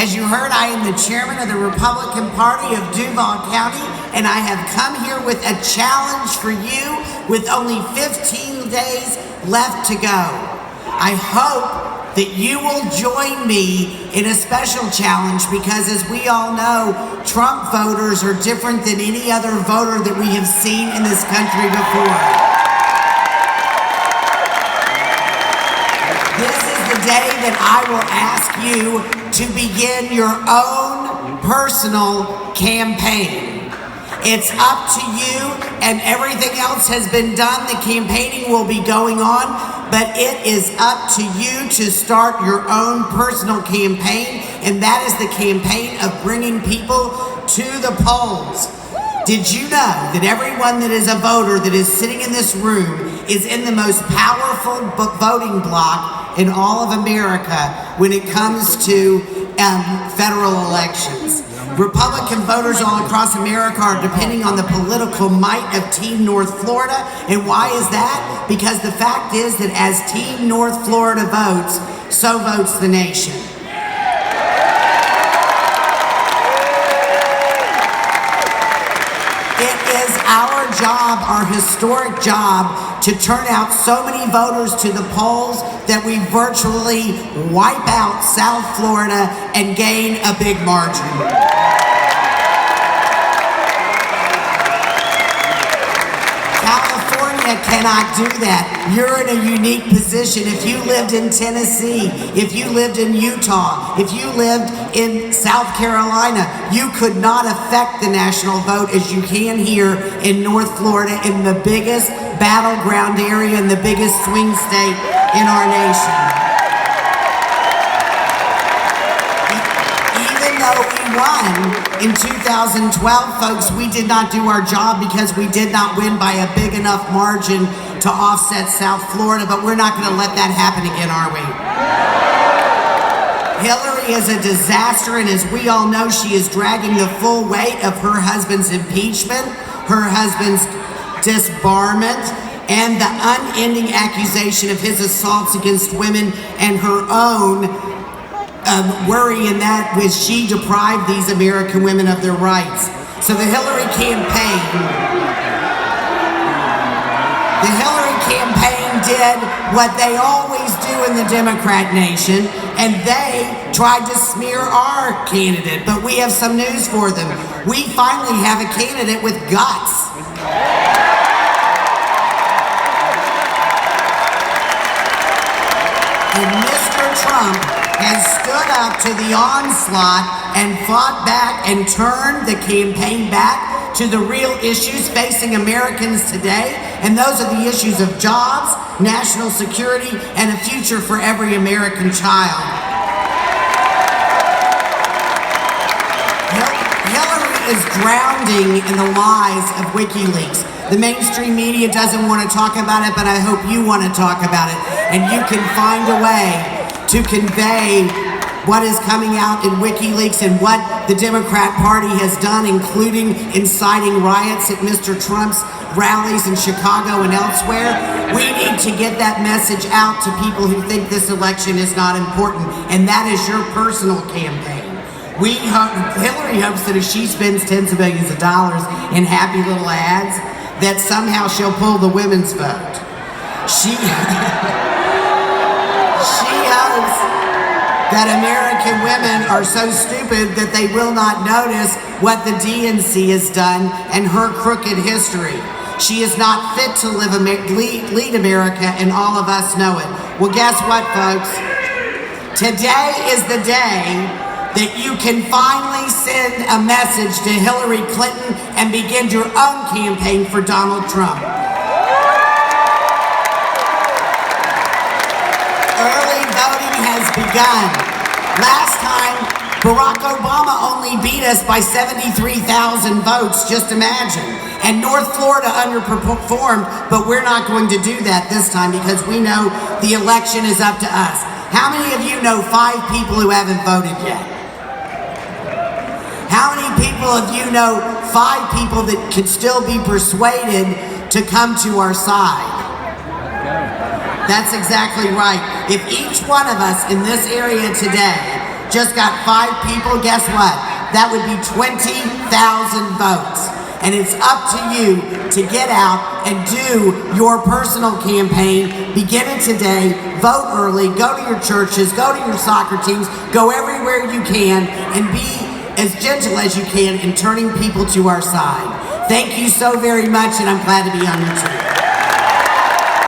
As you heard, I am the chairman of the Republican Party of Duval County, and I have come here with a challenge for you with only 15 days left to go. I hope that you will join me in a special challenge because, as we all know, Trump voters are different than any other voter that we have seen in this country before. This is the day that I will ask you to begin your own personal campaign. It's up to you, and everything else has been done. The campaigning will be going on, but it is up to you to start your own personal campaign, and that is the campaign of bringing people to the polls. Did you know that everyone that is a voter that is sitting in this room is in the most powerful voting bloc in all of America when it comes to federal elections? Republican voters all across America are depending on the political might of Team North Florida. And why is that? Because the fact is that as Team North Florida votes, so votes the nation. It is our job, our historic job, to turn out so many voters to the polls that we virtually wipe out South Florida and gain a big margin. California cannot do that. You're in a unique position. If you lived in Tennessee, if you lived in Utah, if you lived in South Carolina, you could not affect the national vote as you can here in North Florida, in the biggest battleground area and the biggest swing state in our nation. Even though we won in 2012, folks, we did not do our job because we did not win by a big enough margin to offset South Florida, but we're not going to let that happen again, are we? Hillary is a disaster, and as we all know, she is dragging the full weight of her husband's impeachment, her husband's disbarment, and the unending accusation of his assaults against women, and her own worry in that was she deprived these American women of their rights. So the Hillary campaign did what they always do in the Democrat nation, and they tried to smear our candidate. But we have some news for them. We finally have a candidate with guts. And Mr. Trump has stood up to the onslaught and fought back and turned the campaign back to the real issues facing Americans today, and those are the issues of jobs, national security, and a future for every American child. Hillary is drowning in the lies of WikiLeaks. The mainstream media doesn't want to talk about it, but I hope you want to talk about it, and you can find a way to convey what is coming out in WikiLeaks and what the Democrat Party has done, including inciting riots at Mr. Trump's rallies in Chicago and elsewhere. We need to get that message out to people who think this election is not important, and that is your personal campaign. Hillary hopes that if she spends tens of millions of dollars in happy little ads, that somehow she'll pull the women's vote. She hopes that American women are so stupid that they will not notice what the DNC has done and her crooked history. She is not fit to lead America, and all of us know it. Well, guess what, folks? Today is the day that you can finally send a message to Hillary Clinton and begin your own campaign for Donald Trump. Early voting has begun. Last time, Barack Obama only beat us by 73,000 votes, just imagine. And North Florida underperformed, but we're not going to do that this time because we know the election is up to us. How many of you know 5 people who haven't voted yet? How many people of you know 5 people that can still be persuaded to come to our side? That's exactly right. If each one of us in this area today just got 5 people. Guess what? That would be 20,000 votes. And it's up to you to get out and do your personal campaign. Begin it today. Vote early. Go to your churches. Go to your soccer teams. Go everywhere you can and be as gentle as you can in turning people to our side. Thank you so very much, and I'm glad to be on your team.